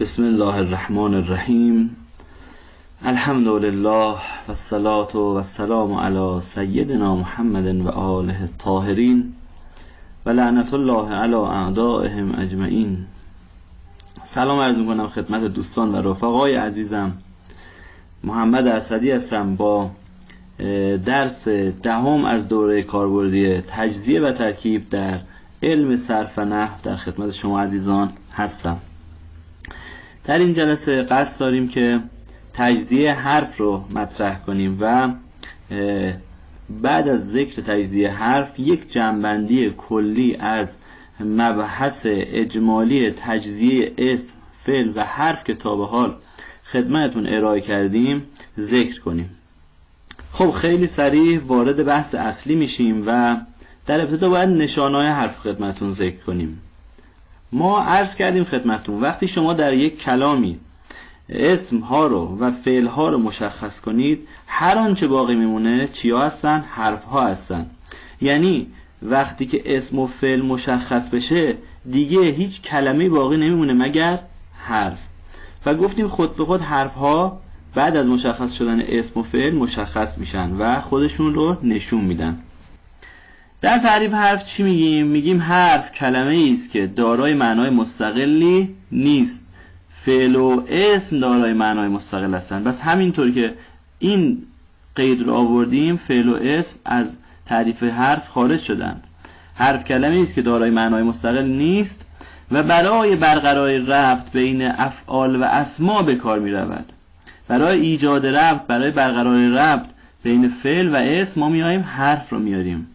بسم الله الرحمن الرحیم. الحمد لله و الصلاة و السلام علی سیدنا محمد و آله الطاهرین و لعنت الله علی اعدائهم اجمعین. سلام عرض می‌کنم خدمت دوستان و رفقای عزیزم. محمد اسدی هستم با درس دهم از دوره کاربردی تجزیه و ترکیب در علم صرف و نحو در خدمت شما عزیزان هستم. در این جلسه قصد داریم که تجزیه حرف رو مطرح کنیم و بعد از ذکر تجزیه حرف یک جمع‌بندی کلی از مبحث اجمالی تجزیه اسم، فعل و حرف که تا به حال خدمتتون ارائه کردیم ذکر کنیم. خب خیلی سریع وارد بحث اصلی میشیم و در ابتدا باید نشانه‌های حرف خدمتتون ذکر کنیم. ما عرض کردیم خدمتتون وقتی شما در یک کلامی اسم ها رو و فعل ها رو مشخص کنید، هر آنچه باقی میمونه چیا هستن؟ حرف ها هستن. یعنی وقتی که اسم و فعل مشخص بشه دیگه هیچ کلمه باقی نمیمونه مگر حرف. و گفتیم خود به خود حرف ها بعد از مشخص شدن اسم و فعل مشخص میشن و خودشون رو نشون میدن. در تعریف حرف چی میگیم؟ میگیم حرف کلمه ای است که دارای معنای مستقلی نیست. فعل و اسم دارای معنای مستقل هستند. بس همینطور که این قید رو آوردیم، فعل و اسم از تعریف حرف خارج شدن. حرف کلمه ای است که دارای معنای مستقل نیست و برای برقراری ربط بین افعال و اسما به کار می رود. برای ایجاد ربط، برای برقراری ربط بین فعل و اسم ما میایم حرف رو میاریم.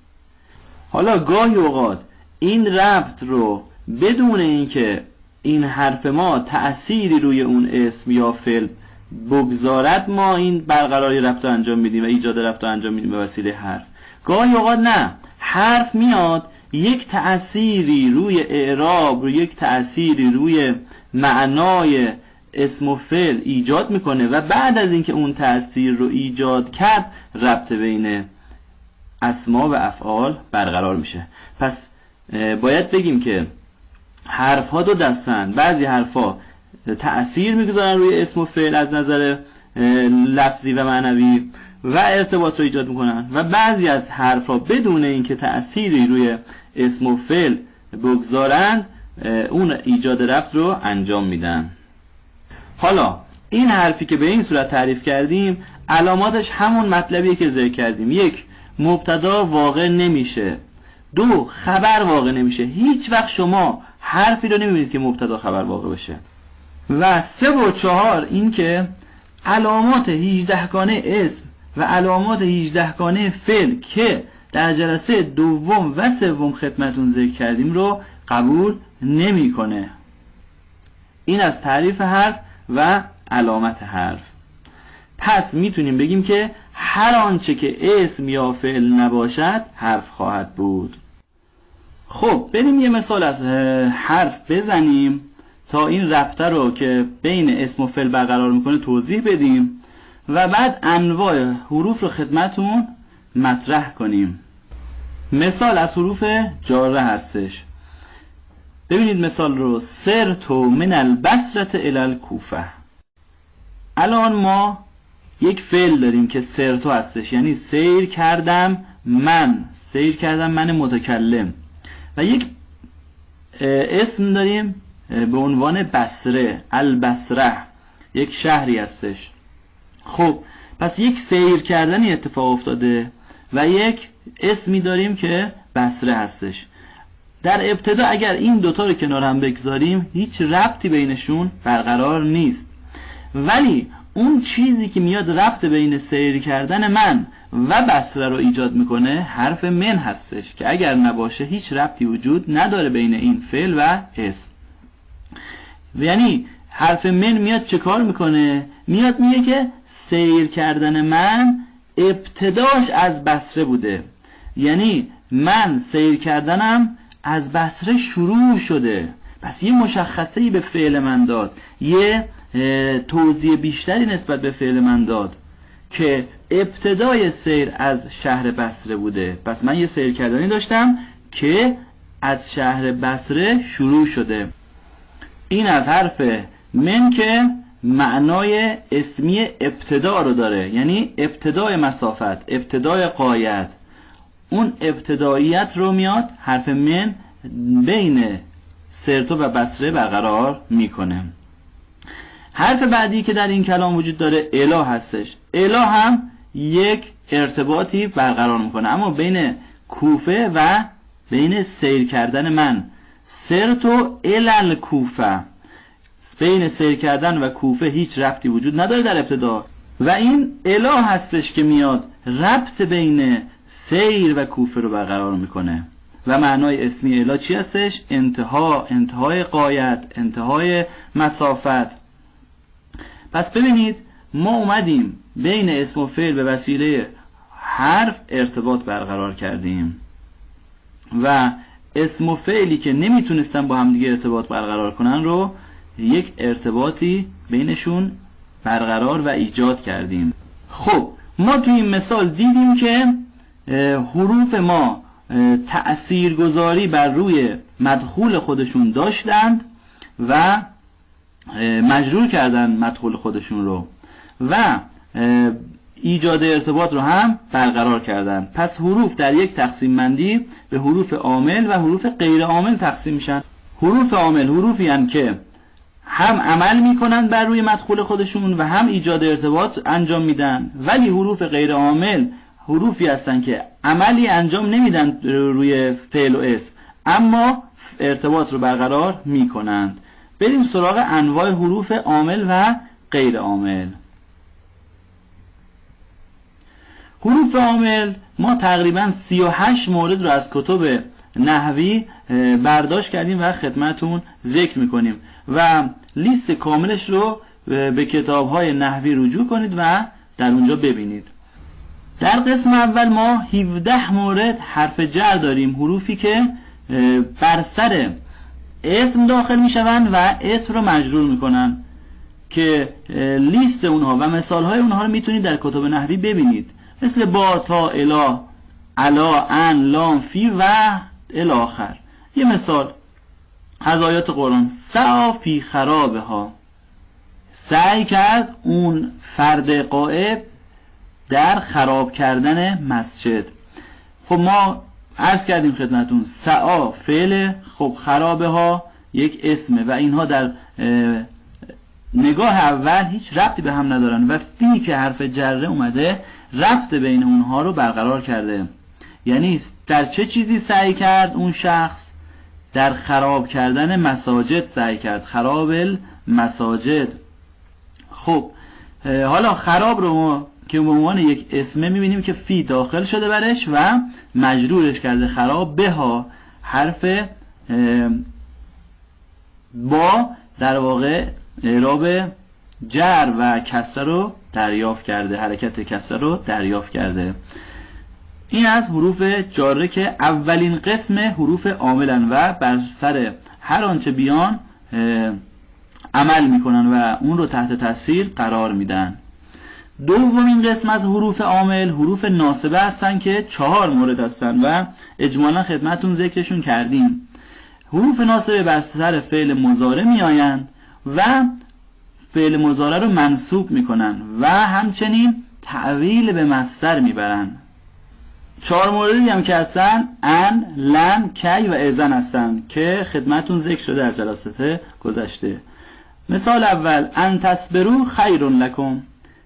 حالا گاهی اوقات این ربط رو بدون اینکه این حرف ما تأثیری روی اون اسم یا فعل بگذارد ما این برقراری ربط رو انجام میدیم و ایجاد ربط رو انجام میدیم به وسیله حرف. گاهی اوقات نه، حرف میاد یک تأثیری روی اعراب و یک تأثیری روی معنای اسم و فعل ایجاد میکنه و بعد از اینکه اون تأثیر رو ایجاد کرد ربط بین اسما و افعال برقرار میشه. پس باید بگیم که حرف ها دو دستن. بعضی حرف ها تأثیر میگذارن روی اسم و فعل از نظر لفظی و معنوی و ارتباط رو ایجاد میکنن و بعضی از حرف ها بدون اینکه تأثیری روی اسم و فعل بگذارن اون ایجاد ربط رو انجام میدن. حالا این حرفی که به این صورت تعریف کردیم علاماتش همون مطلبیه که ذکر کردیم. یک، مبتدا واقع نمیشه. دو، خبر واقع نمیشه. هیچ وقت شما حرفی رو نمیبینید که مبتدا خبر واقع بشه. و سه و چهار این که علامات 18 گانه اسم و علامات 18 گانه فعل که در جلسه دوم و سوم خدمتون ذکر کردیم رو قبول نمیکنه. این از تعریف حرف و علامت حرف. پس میتونیم بگیم که هر آنچه که اسم یا فعل نباشد حرف خواهد بود. خب بریم یه مثال از حرف بزنیم تا این ربطه رو که بین اسم و فعل برقرار میکنه توضیح بدیم و بعد انواع حروف رو خدمتون مطرح کنیم. مثال از حروف جاره هستش. ببینید مثال رو: سرتو من البصره الی الکوفه. الان ما یک فعل داریم که سرتو هستش، یعنی سیر کردم من متکلم، و یک اسم داریم به عنوان بصره، البصره، یک شهری هستش. خب پس یک سیر کردنی اتفاق افتاده و یک اسمی داریم که بصره هستش. در ابتدا اگر این دوتا رو کنار هم بگذاریم هیچ ربطی بینشون برقرار نیست، ولی اون چیزی که میاد ربط بین سیر کردن من و بصره رو ایجاد میکنه حرف من هستش که اگر نباشه هیچ ربطی وجود نداره بین این فعل و اسم. یعنی حرف من میاد چه کار میکنه؟ میاد میگه که سیر کردن من ابتداش از بصره بوده، یعنی من سیر کردنم از بصره شروع شده. پس یه مشخصه‌ای به فعل من داد، یه توضیح بیشتری نسبت به فعل من داد که ابتدای سیر از شهر بصره بوده. پس من یه سیر کردنی داشتم که از شهر بصره شروع شده. این از حرف من که معنای اسمی ابتدا رو داره، یعنی ابتدای مسافت، ابتدای غایت. اون ابتداییت رو میاد حرف من بین سرتو و بصره برقرار میکنه. حرف بعدی که در این کلام وجود داره اله هستش. اله هم یک ارتباطی برقرار میکنه، اما بین کوفه و بین سیر کردن من. سرتو الال کوفه، بین سیر کردن و کوفه هیچ ربطی وجود نداره در ابتدا و این اله هستش که میاد ربط بین سیر و کوفه رو برقرار میکنه. و معنای اسمی اله چی هستش؟ انتها، انتهای غایت، انتهای مسافت. پس ببینید ما اومدیم بین اسم و فعل به وسیله حرف ارتباط برقرار کردیم و اسم و فعلی که نمیتونستن با هم دیگه ارتباط برقرار کنن رو یک ارتباطی بینشون برقرار و ایجاد کردیم. خب ما توی این مثال دیدیم که حروف ما تأثیرگذاری بر روی مدخول خودشون داشتند و مجرور کردن مدخول خودشون رو و ایجاد ارتباط رو هم برقرار کردن. پس حروف در یک تقسیم بندی به حروف عامل و حروف غیر عامل تقسیم میشن. حروف عامل حروفی هستند که هم عمل میکنن بر روی مدخول خودشون و هم ایجاد ارتباط انجام میدن، ولی حروف غیر عامل حروفی هستن که عملی انجام نمیدن روی فعل و اسم اما ارتباط رو برقرار میکنند. بریم سراغ انواع حروف عامل و غیر عامل. حروف عامل ما تقریبا 38 مورد رو از کتب نحوی برداشت کردیم و خدمتون ذکر میکنیم و لیست کاملش رو به کتاب‌های نحوی رجوع کنید و در اونجا ببینید. در قسم اول ما 17 مورد حرف جر داریم، حروفی که بر سر اسم داخل میشوند و اسم رو مجرور میکنن که لیست اونها و مثالهای اونها رو میتونید در کتب نحوی ببینید، مثل با، تا، الی، علا، ان، لام، فی و الی آخر. یه مثال از آیات قرآن: سعی فی خرابها، سعی کرد اون فرد غائب در خراب کردن مسجد. خب ما عرض کردیم خدمتون سعی فعل، خب خرابه ها یک اسمه و اینها در نگاه اول هیچ ربطی به هم ندارن و فی که حرف جره اومده ربط بین اونها رو برقرار کرده. یعنی در چه چیزی سعی کرد اون شخص؟ در خراب کردن مساجد سعی کرد، خراب المساجد. خب حالا خراب رو ما که به عنوان یک اسمه میبینیم که فی داخل شده برش و مجرورش کرده، خراب به ها حرف با در واقع اعراب جر و کسره رو دریافت کرده، حرکت کسره رو دریافت کرده. این از حروف جاره که اولین قسم حروف عاملن و بر سر هر آنچه بیان عمل میکنن و اون رو تحت تاثیر قرار میدن. دومین قسم از حروف عامل حروف ناصبه هستن که 4 مورد هستن و اجمالا خدمتون ذکرشون کردیم. حروف ناصبه بر سر فعل مضارع می آیند و فعل مضارع رو منصوب میکنن و همچنین تعویل به مصدر میبرن. 4 موردی هم که هستن ان، لن، کی و اذن هستن که خدمتون ذکر شده در جلسات گذشته. مثال اول: ان تصبروا خیر لکم.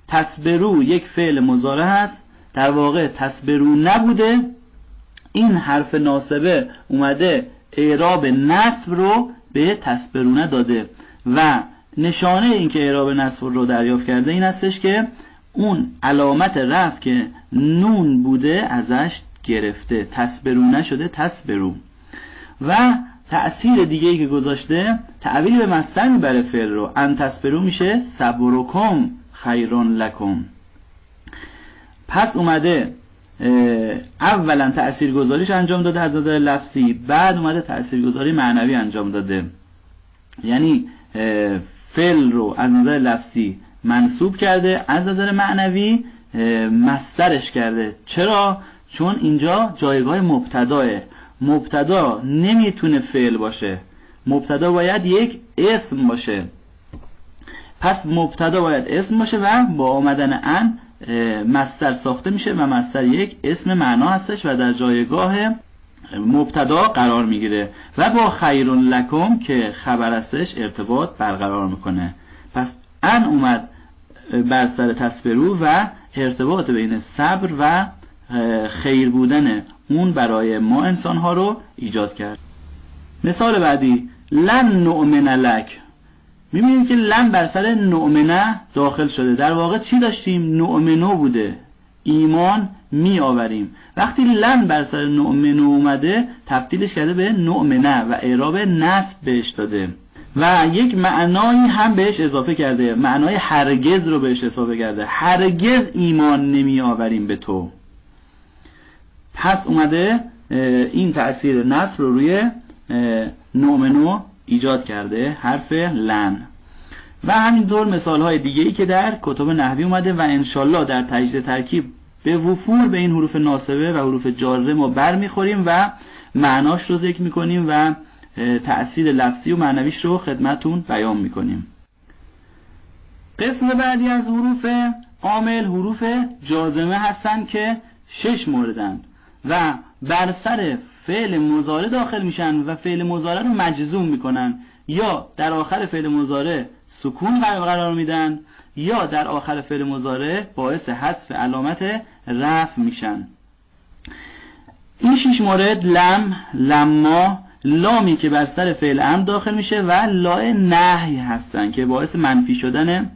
تصبروا یک فعل مضارع هست، در واقع تصبروا نبوده، این حرف ناصبه اومده اعراب نصب رو به تصبرونه داده و نشانه این که اعراب نصب رو دریافت کرده این هستش که اون علامت رفع که نون بوده ازش گرفته، تصبرونه شده تصبرو. و تأثیر دیگه ای که گذاشته تعویل به مصدر میبره فعل رو، ان تصبرو میشه صبرکم خیرون لکم. پس اومده اولا تأثیرگذاریش انجام داده از نظر لفظی، بعد اومده تأثیرگذاری معنوی انجام داده، یعنی فعل رو از نظر لفظی منصوب کرده، از نظر معنوی مصدرش کرده. چرا؟ چون اینجا جایگاه مبتداه. مبتدا نمیتونه فعل باشه، مبتدا باید یک اسم باشه. پس مبتدا باید اسم باشه و با آمدن ان مصدر ساخته میشه و مصدر یک اسم معنا هستش و در جایگاه مبتدا قرار میگیره و با خیر لکم که خبر هستش ارتباط برقرار میکنه. پس ان اومد بر سر تصبرو و ارتباط بین صبر و خیر بودن اون برای ما انسان ها رو ایجاد کرد. مثال بعدی لن نؤمن لک. میبینیم که لن بر سر نؤمنه داخل شده. در واقع چی داشتیم؟ نؤمنو بوده، ایمان می آوریم. وقتی لن بر سر نؤمنو اومده تبدیلش کرده به نؤمنه و اعراب نصب بهش داده و یک معنایی هم بهش اضافه کرده، معنای هرگز رو بهش اضافه کرده. هرگز ایمان نمی آوریم به تو. پس اومده این تأثیر نصب رو روی نؤمنو ایجاد کرده، حرف لن. و همینطور مثال های دیگه ای که در کتب نحوی اومده و انشالله در تجدید ترکیب به وفور به این حروف ناصبه و حروف جاره ما بر میخوریم و معناش رو ذکر میکنیم و تأثیر لفظی و معنویش رو خدمتون بیان میکنیم. قسم بعدی از حروف عامل حروف جازمه هستن که 6 موردند و بر سر فعل مضارع داخل میشن و فعل مضارع رو مجزوم میکنن، یا در آخر فعل مضارع سکون قرار میدن یا در آخر فعل مضارع باعث حذف علامت رفع میشن. این 6 مورد لم، لما، لامی که بر سر فعل امر داخل میشه و لا نهی هستن که باعث منفی شدن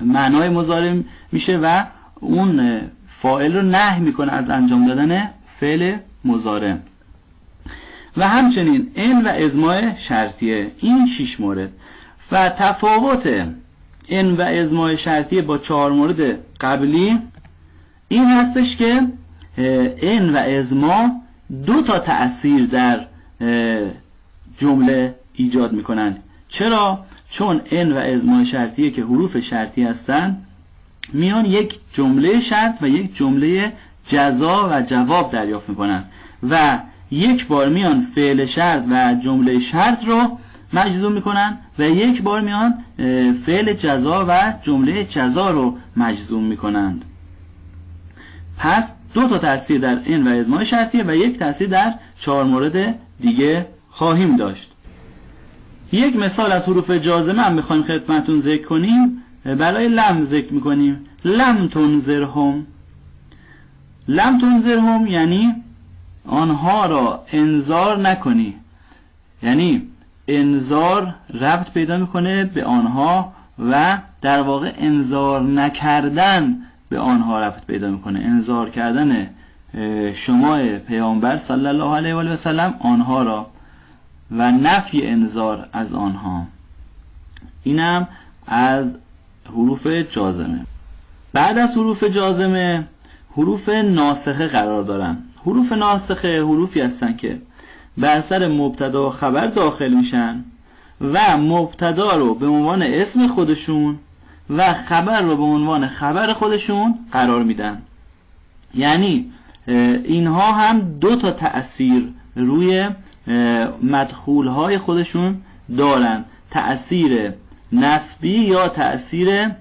معنای مضارع میشه و اون فاعل رو نهی میکنه از انجام دادن فعل مضارع. و همچنین ان و ازماع شرطیه. این 6 مورد و تفاوت ان و ازماع شرطیه با 4 مورد قبلی این هستش که ان و ازماع 2 تا تأثیر در جمله ایجاد میکنن. چرا؟ چون ان و ازماع شرطیه که حروف شرطی هستن میان یک جمله شرط و یک جمله جزا و جواب دریافت میکنن و یک بار میان فعل شرط و جمله شرط رو مجزوم میکنن و یک بار میان فعل جزا و جمله جزا رو مجزوم میکنند. پس 2 تا تأثیر در ان و ازماع شرطیه و یک تأثیر در 4 مورد دیگه خواهیم داشت. یک مثال از حروف جازمه هم میخوایم خدمتون ذکر کنیم. برای لم ذکر میکنیم لم تنذرهم. لم تنذرهم یعنی آنها را انذار نکنی، یعنی انذار ربط پیدا میکنه به آنها و در واقع انذار نکردن به آنها ربط پیدا میکنه. انذار کردن شما پیامبر صلی الله علیه و آله و سلم آنها را و نفی انذار از آنها. اینم از حروف جازمه. بعد از حروف جازمه حروف ناسخه قرار دارن. حروف ناسخه حروفی هستن که بر سر مبتدا و خبر داخل میشن و مبتدا رو به عنوان اسم خودشون و خبر رو به عنوان خبر خودشون قرار میدن. یعنی اینها هم 2 تا تأثیر روی مدخولهای خودشون دارن، تأثیر نسبی یا تأثیر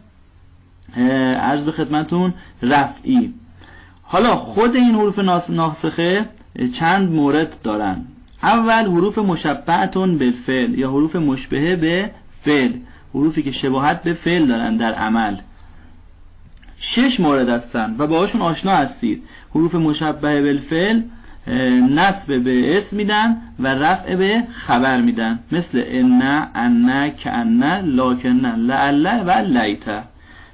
عرض به خدمتون رفعی. حالا خود این حروف ناسخه چند مورد دارن. اول حروف مشبهتون بالفعل یا حروف مشبهه به فعل، حروفی که شباهت به فعل دارن در عمل. 6 مورد هستن و باهاشون آشنا هستید. حروف مشبهه بالفعل نصب به اسم میدن و رفع به خبر میدن، مثل ان، ان، کأن، لکن، لعل و لیت.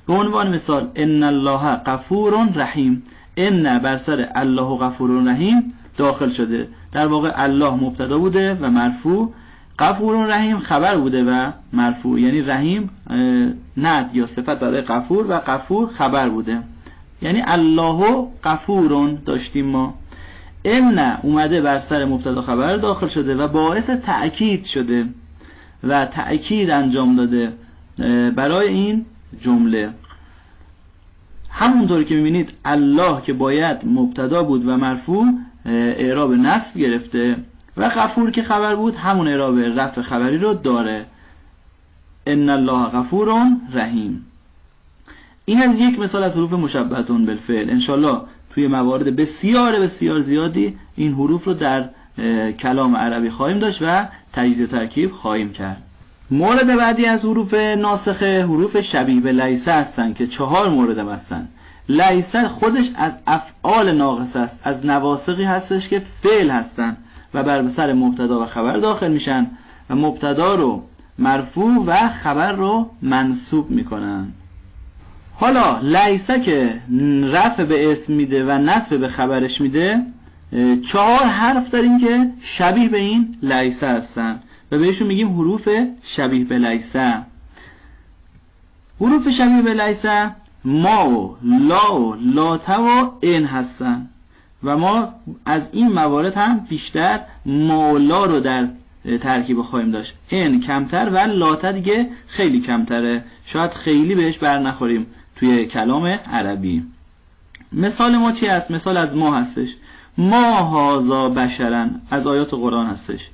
به عنوان مثال ان الله غفور رحیم. ان بر سر الله غفور رحیم داخل شده. در واقع الله مبتدا بوده و مرفوع، غفور رحیم خبر بوده و مرفوع، یعنی رحیم نعت یا صفت برای غفور و غفور خبر بوده، یعنی الله غفور داشتیم ما. ان اومده بر سر مبتدا خبر داخل شده و باعث تأکید شده و تأکید انجام داده برای این جمله. همونطور که میبینید الله که باید مبتدا بود و مرفوع اعراب نصب گرفته و غفور که خبر بود همون اعراب رفع خبری رو داره. ان الله غفور رحیم. این از یک مثال از حروف مشبهتون بالفعل. انشالله توی موارد بسیار بسیار زیادی این حروف رو در کلام عربی خواهیم داشت و تجزیه و ترکیب خواهیم کرد. مورد بعدی از حروف ناسخه حروف شبیه به لیسه هستن که 4 مورد هستن. لیسه خودش از افعال ناقصه است، از نواسقی هستش که فعل هستن و بر سر مبتدا و خبر داخل میشن و مبتدا رو مرفوع و خبر رو منصوب میکنن. حالا لیسه که رفع به اسم میده و نصب به خبرش میده 4 حرف داریم که شبیه به این لیسه هستن و بهشون میگیم حروف شبیه به لیسه. حروف شبیه به لیسه ما و لا و لاته و ان هستن و ما از این موارد هم بیشتر ما و لا رو در ترکیب خواهیم داشت. ان کمتر و لاته دیگه خیلی کمتره، شاید خیلی بهش بر نخوریم توی کلام عربی. مثال ما چی هست؟ مثال از ما هستش. ما هازا بشرن از آیات قرآن هستش.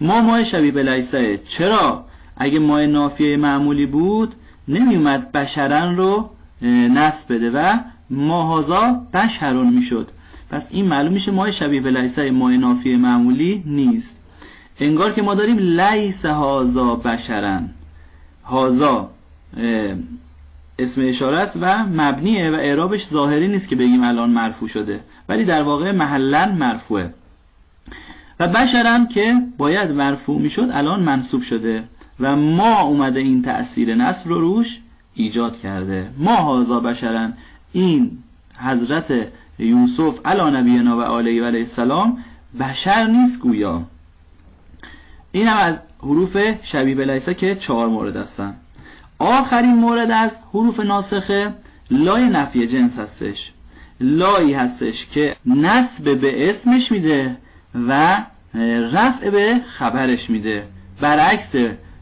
ما شبیه به لیسه. چرا؟ اگه ما نافیه معمولی بود نمی اومد بشرن رو نصب بده و ما هازا بشرون میشد. پس این معلوم میشه ما شبیه به لیسه ما نافیه معمولی نیست. انگار که ما داریم لیسه هازا بشرن. هازا اسم اشاره است و مبنیه و اعرابش ظاهری نیست که بگیم الان مرفوع شده، ولی در واقع محلاً مرفوعه. و بشرن که باید مرفوع میشد الان منصوب شده و ما اومده این تأثیر نصب رو روش ایجاد کرده. ما هازا بشرن، این حضرت یوسف علی نبینا و علیه و علیه السلام بشر نیست گویا. این هم از حروف شبیه به لیسه که 4 مورد هستن. آخرین مورد از حروف ناسخه لای نفی جنس هستش. لایی هستش که نصب به اسمش میده و رفع به خبرش میده، برعکس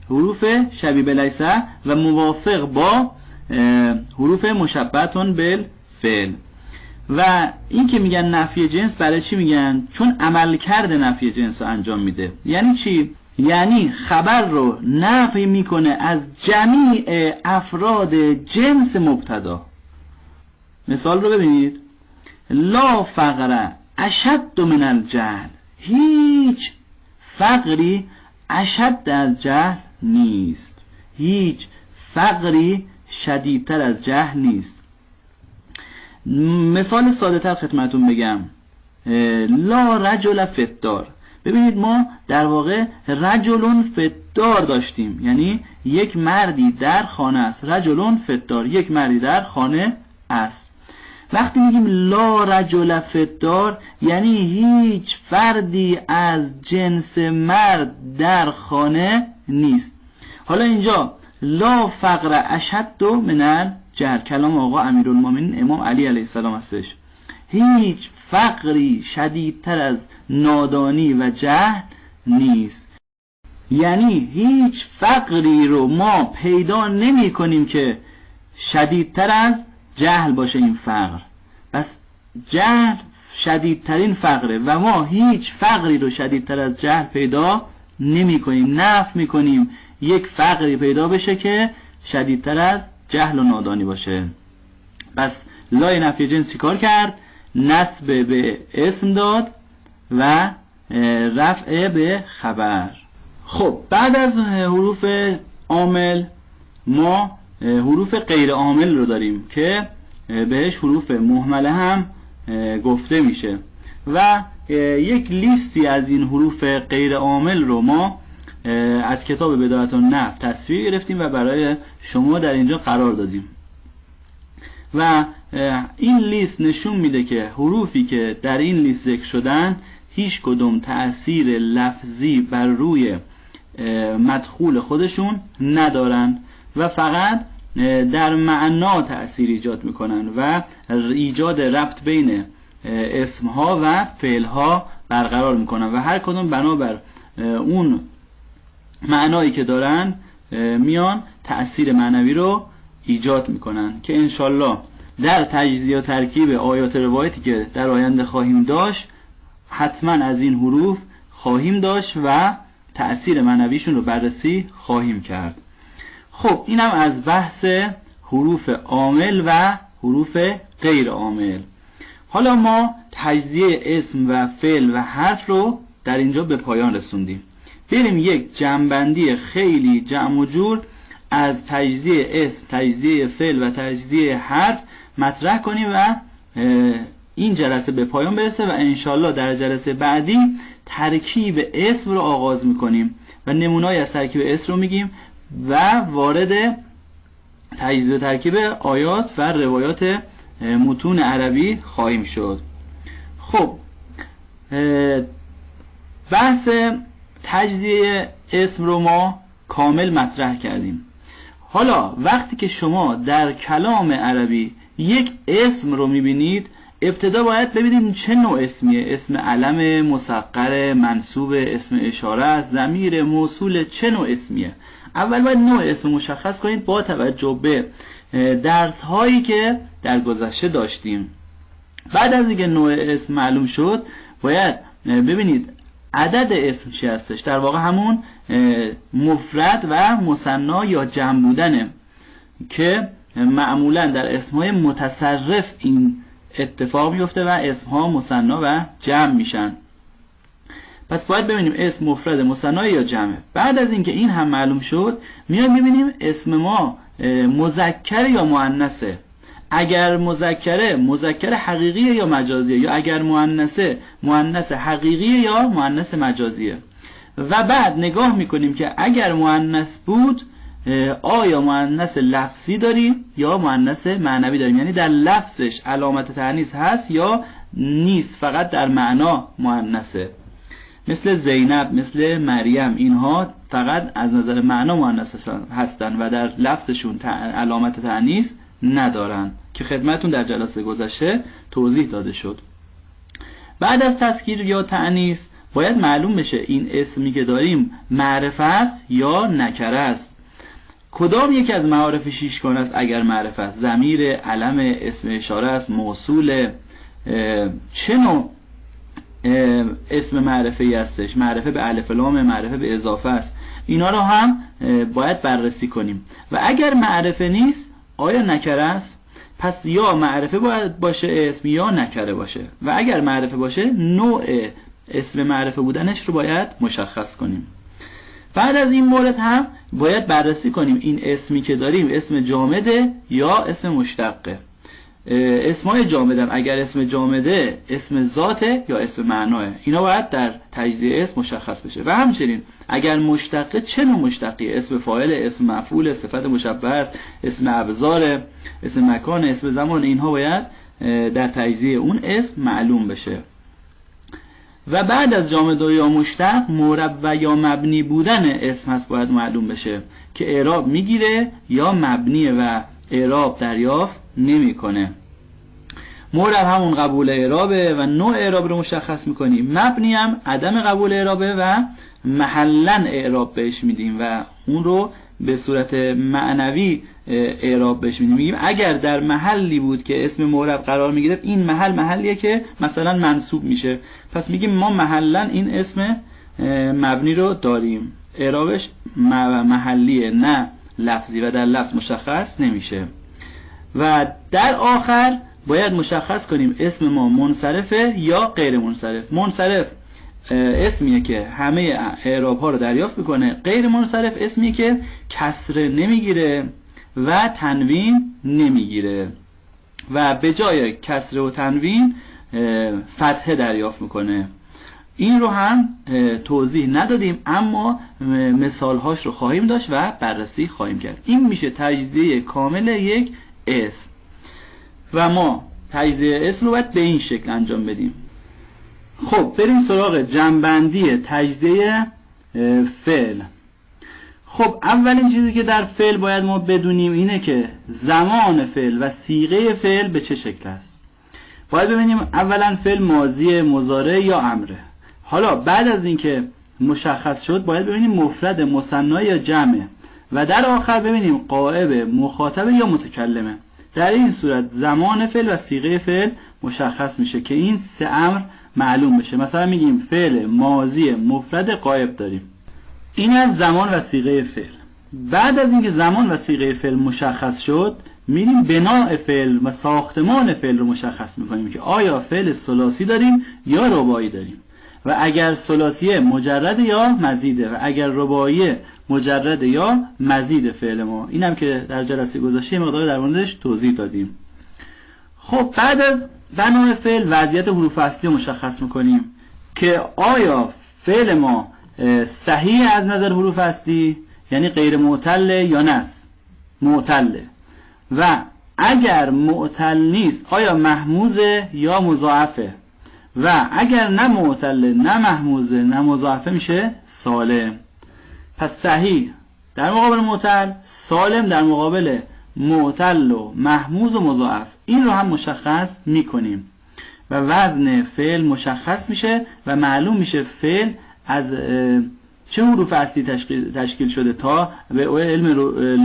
حروف شبیه به لیسه و موافق با حروف مشبهتون بالفعل. و این که میگن نفی جنس برای چی میگن؟ چون عمل کرده نفی جنس رو انجام میده. یعنی چی؟ یعنی خبر رو نفی میکنه از جمیع افراد جنس مبتدا. مثال رو ببینید. لا فقر اشد من الجهل. هیچ فقری اشد از جهل نیست. هیچ فقری شدیدتر از جهل نیست. مثال ساده تر خدمتون بگم. لا رجل فی الدار. ببینید ما در واقع رجلون فی الدار داشتیم، یعنی یک مردی در خانه است. رجلون فی الدار، یک مردی در خانه است. وقتی میگیم لا رجل فی الدار یعنی هیچ فردی از جنس مرد در خانه نیست. حالا اینجا لا فقر اشد من الجهل، کلام آقا امیرالمومنین امام علی علیه السلام هستش. هیچ فقری شدیدتر از نادانی و جهل نیست. یعنی هیچ فقری رو ما پیدا نمی کنیم که شدیدتر از جهل باشه این فقر. بس جهل شدیدترین فقره و ما هیچ فقری رو شدیدتر از جهل پیدا نمی کنیم. نفی می کنیم یک فقری پیدا بشه که شدیدتر از جهل و نادانی باشه. بس لای نفی جنس کار کرد؟ نصب به اسم داد و رفع به خبر. خب بعد از حروف عامل ما حروف غیر عامل رو داریم که بهش حروف مهمله هم گفته میشه و یک لیستی از این حروف غیر عامل رو ما از کتاب بدایت النحو تصویر گرفتیم و برای شما در اینجا قرار دادیم. و این لیست نشون میده که حروفی که در این لیست ذکر شدن هیچ کدوم تأثیر لفظی بر روی مدخول خودشون ندارن و فقط در معنا تأثیر ایجاد میکنن و ایجاد ربط بین اسمها و فعلها برقرار میکنن و هر کدوم بنابر اون معنایی که دارن میان تأثیر معنوی رو ایجاد میکنن که انشالله در تجزیه و ترکیب آیات روایتی که در آینده خواهیم داشت حتما از این حروف خواهیم داشت و تأثیر معنویشون رو بررسی خواهیم کرد. خب اینم از بحث حروف عامل و حروف غیر عامل. حالا ما تجزیه اسم و فعل و حرف رو در اینجا به پایان رسوندیم. بریم یک جمع‌بندی خیلی جمع و جور از تجزیه اسم، تجزیه فعل و تجزیه حرف مطرح کنیم و این جلسه به پایان برسه و انشالله در جلسه بعدی ترکیب اسم رو آغاز میکنیم و نمونه‌ای از ترکیب اسم رو میگیم و وارد تجزیه و ترکیب آیات و روایات متون عربی خواهیم شد. خب بحث تجزیه اسم رو ما کامل مطرح کردیم. حالا وقتی که شما در کلام عربی یک اسم رو میبینید، ابتدا باید ببینید چه نوع اسمیه. اسم علم، مصغر، منصوب، اسم اشاره است، ضمیر، موصول، چه نوع اسمیه. اول باید نوع اسم مشخص کنید با توجه به درس هایی که در گذشته داشتیم. بعد از اینکه نوع اسم معلوم شد، باید ببینید عدد اسم چی هستش. در واقع همون مفرد و مثنی یا جمع بودنه که معمولا در اسمهای متصرف این اتفاق میفته و اسمها مثنی و جمع میشن. پس باید ببینیم اسم مفرد، مثنی یا جمعه. بعد از اینکه این هم معلوم شد، میایم میبینیم اسم ما مذکر یا مؤنثه. اگر مذکره، مذکر حقیقیه یا مجازیه، یا اگر مؤنثه، مؤنث حقیقیه یا مؤنث مجازیه. و بعد نگاه میکنیم که اگر مؤنث بود آیا مؤنث لفظی داریم یا مؤنث معنوی داریم، یعنی در لفظش علامت تأنیث هست یا نیست، فقط در معنا مؤنثه. مثل زینب، مثل مریم، اینها فقط از نظر معنا مؤنث هستن و در لفظشون علامت تأنیث ندارن که خدمتون در جلسه گذشته توضیح داده شد. بعد از تذکیر یا تأنیث باید معلوم بشه این اسمی که داریم معرفه است یا نکره است. کدام یکی از معارف شیشگانه است اگر معرفه است؟ ضمیر، علم، اسم اشاره است، موصول، چه نوع اسم معرفه‌ای هستش؟ معرفه به الف لام، معرفه به اضافه است. اینا رو هم باید بررسی کنیم. و اگر معرفه نیست آیا نکره است؟ پس یا معرفه باید باشه اسم یا نکره باشه. و اگر معرفه باشه نوع اسم معرفه بودنش رو باید مشخص کنیم. بعد از این مورد هم باید بررسی کنیم این اسمی که داریم اسم جامده یا اسم مشتقه. اسمای جامدم اگر اسم جامده اسم ذاته یا اسم معناه، اینا باید در تجزیه اسم مشخص بشه. و همچنین اگر مشتقه چه نوع مشتقی؟ اسم فاعل، اسم مفعول، صفت مشبه است، اسم ابزار، اسم مکان، اسم زمان، اینها باید در تجزیه اون اسم معلوم بشه. و بعد از جامد یا مشتق معرب و یا مبنی بودن اسم هست باید معلوم بشه که اعراب میگیره یا مبنیه و اعراب دریافت نمیکنه. معرب همون قبول اعرابه و نوع اعراب رو مشخص میکنیم. مبنی هم عدم قبول اعرابه و محلن اعراب بهش میدیم و اون رو به صورت معنوی اعراب بهش میدیم. میگیم اگر در محلی بود که اسم معرب قرار میگیره، این محل محلیه که مثلا منصوب میشه، پس میگیم ما محلن این اسم مبنی رو داریم، اعرابش محلیه نه لفظی و در لفظ مشخص نمیشه. و در آخر باید مشخص کنیم اسم ما منصرفه یا غیر منصرف. منصرف اسمیه که همه اعراب ها رو دریافت میکنه، غیر منصرف اسمیه که کسره نمیگیره و تنوین نمیگیره و به جای کسره و تنوین فتحه دریافت میکنه. این رو هم توضیح ندادیم اما مثالهاش رو خواهیم داشت و بررسی خواهیم کرد. این میشه تجزیه کامل یک اسم و ما تجزیه اسم رو باید به این شکل انجام بدیم. خب بریم سراغ جمع‌بندی تجزیه فعل. خب اولین چیزی که در فعل باید ما بدونیم اینه که زمان فعل و صیغه فعل به چه شکل است. باید ببینیم اولا فعل ماضی، مضارع یا امره. حالا بعد از اینکه مشخص شد باید ببینیم مفرد، مثنی یا جمعه و در آخر ببینیم غائب، مخاطب یا متکلمه. در این صورت زمان فعل و صیغه فعل مشخص میشه که این سه امر معلوم بشه. مثلا میگیم فعل ماضی مفرد غائب داریم. این از زمان و صیغه فعل. بعد از اینکه زمان و صیغه فعل مشخص شد، میریم بناء فعل و ساختمان فعل رو مشخص میکنیم که آیا فعل ثلاثی داریم یا رباعی داریم و اگر ثلاثی مجرد یا مزیده و اگر رباعی مجرد یا مزید فعل ما. اینم که در جلسه گذشته مقدار در موردش توضیح دادیم. خب بعد از بناء فعل وضعیت حروف اصلی رو مشخص میکنیم که آیا فعل ما صحیح از نظر حروف اصلی، یعنی غیر معتل یا نه معتله، و اگر معتل نیست آیا محموزه یا مضاعفه، و اگر نه معتل نه محموزه نه مضاعفه میشه سالم. پس صحیح در مقابل معتل، سالم در مقابل معتل و محموز و مضاعف. این رو هم مشخص میکنیم و وزن فعل مشخص میشه و معلوم میشه فعل از چه حروف اصلی تشکیل شده تا به علم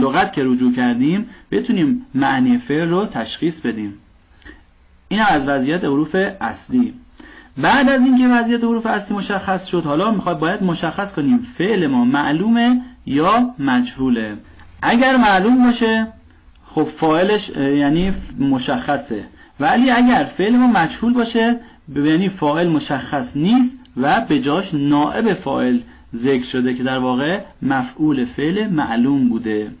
لغت که رجوع کردیم بتونیم معنی فعل رو تشخیص بدیم. این هم از وضعیت حروف اصلی. بعد از اینکه وضعیت حروف اصلی مشخص شد، حالا باید مشخص کنیم فعل ما معلومه یا مجهوله. اگر معلوم باشه خب فاعلش یعنی مشخصه، ولی اگر فعل ما مجهول باشه یعنی فاعل مشخص نیست و به جاش نائب فاعل ذکر شده که در واقع مفعول فعل معلوم بوده.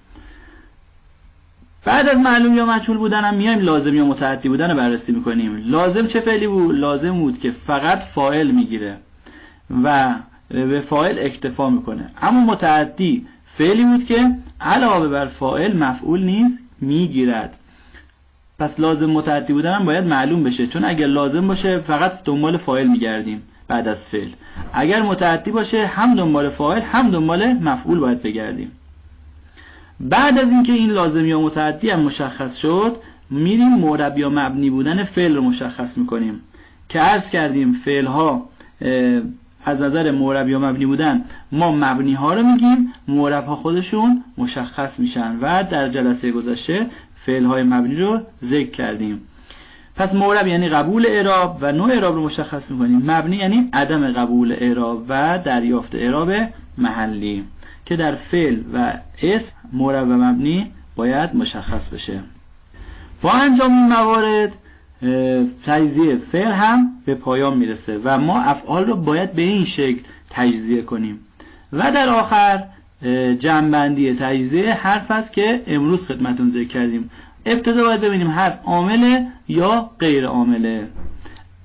بعد از معلوم یا مجهول بودن هم میایم لازم یا متعدی بودن رو بررسی میکنیم. لازم چه فعلی بود؟ لازم بود که فقط فاعل میگیره و به فاعل اکتفا میکنه. اما متعدی فعلی بود که علاوه بر فاعل مفعول نیز میگیرد. پس لازم متعدی بودن هم باید معلوم بشه، چون اگر لازم باشه فقط دنبال فاعل میگردیم بعد از فعل. اگر متعدی باشه هم دنبال فاعل هم دنبال مفعول باید بگردیم. بعد از اینکه این لازم یا متعدی هم مشخص شد، میریم معرب یا مبنی بودن فعل رو مشخص میکنیم که عرض کردیم فعل ها از نظر معرب یا مبنی بودن ما مبنی ها رو میگیم، معرب ها خودشون مشخص میشن و در جلسه گذشته فعل های مبنی رو ذکر کردیم. پس معرب یعنی قبول اعراب و نوع اعراب رو مشخص میکنیم. مبنی یعنی عدم قبول اعراب و دریافت اعراب محلی که در فعل و اسم معرب و مبنی باید مشخص بشه. با انجام این موارد تجزیه فعل هم به پایان میرسه و ما افعال رو باید به این شکل تجزیه کنیم. و در آخر جمع‌بندی تجزیه حرف است که امروز خدمتتون ذکر کردیم. ابتدا باید ببینیم حرف عامله یا غیر عامله.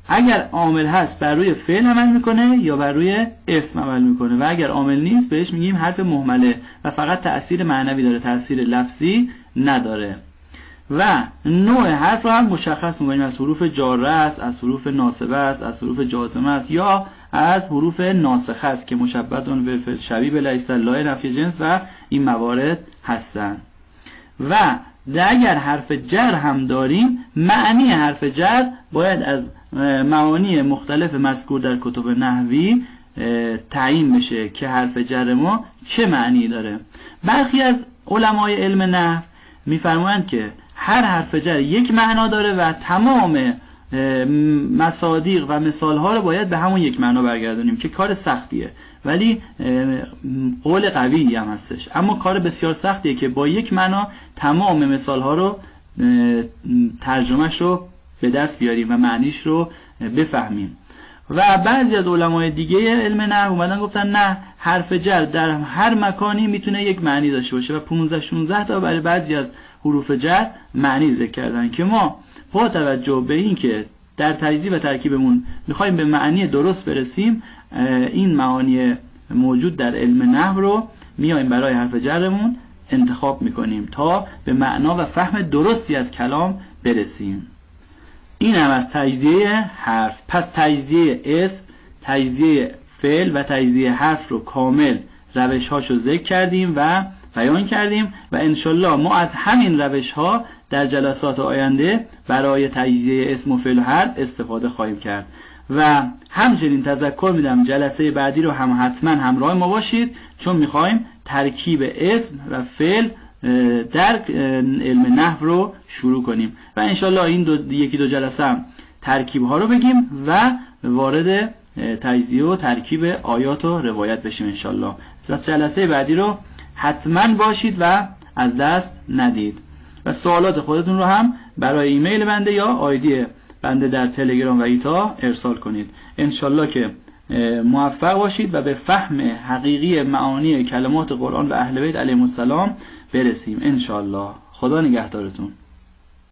اگر عامل هست بر روی فعل عمل میکنه یا بر روی اسم عمل میکنه و اگر عامل نیست بهش میگیم حرف مهمله و فقط تأثیر معنوی داره، تأثیر لفظی نداره. و نوع حرف رو هم مشخص میکنیم، از حروف جاره است، از حروف ناصبه است، از حروف جازمه است یا از حروف ناسخه است که مشبهتون به شبیه به لیس الله نفی جنس و این موارد هستند. و اگر حرف جر هم داریم، معنی حرف جر باید از معانی مختلف مذکور در کتب نحوی تعیین بشه که حرف جر ما چه معنی داره. برخی از علمای علم نحو میفرمایند که هر حرف جر یک معنا داره و تمام مصادیق و مثالها رو باید به همون یک معنا برگردونیم که کار سختیه، ولی قول قوی هم هستش، اما کار بسیار سختیه که با یک معنا تمام مثالها رو ترجمهش رو به دست بیاریم و معنیش رو بفهمیم. و بعضی از علمای دیگه علم نحو اومدن گفتن نه، حرف جر در هر مکانی میتونه یک معنی داشته باشه و 15-16 تا برای بعضی از حروف جر معنی ذکر کردن که ما با توجه به این که در تجزیه و ترکیبمون میخوایم به معنی درست برسیم، این معانی موجود در علم نحو رو میایم برای حرف جرمون انتخاب میکنیم تا به معنا و فهم درستی از کلام برسیم. این هم از تجزیه حرف. پس تجزیه اسم، تجزیه فعل و تجزیه حرف رو کامل روش‌هاشو ذکر کردیم و بیان کردیم و انشالله ما از همین روش‌ها در جلسات آینده برای تجزیه اسم و فعل و حرف استفاده خواهیم کرد. و همچنین تذکر میدم جلسه بعدی رو هم حتما همراه ما باشید، چون میخوایم ترکیب اسم و فعل در علم نحو رو شروع کنیم و انشالله این یکی دو جلسه هم ترکیب ها رو بگیم و وارد تجزیه و ترکیب آیات و روایت بشیم انشالله. جلسه بعدی رو حتما باشید و از دست ندید. و سوالات خودتون رو هم برای ایمیل بنده یا آیدی بنده در تلگرام و ایتا ارسال کنید. انشالله که موفق باشید و به فهم حقیقی معانی کلمات قرآن و اهل بیت علیهم السلام برسیم انشالله. خدا نگهدارتون.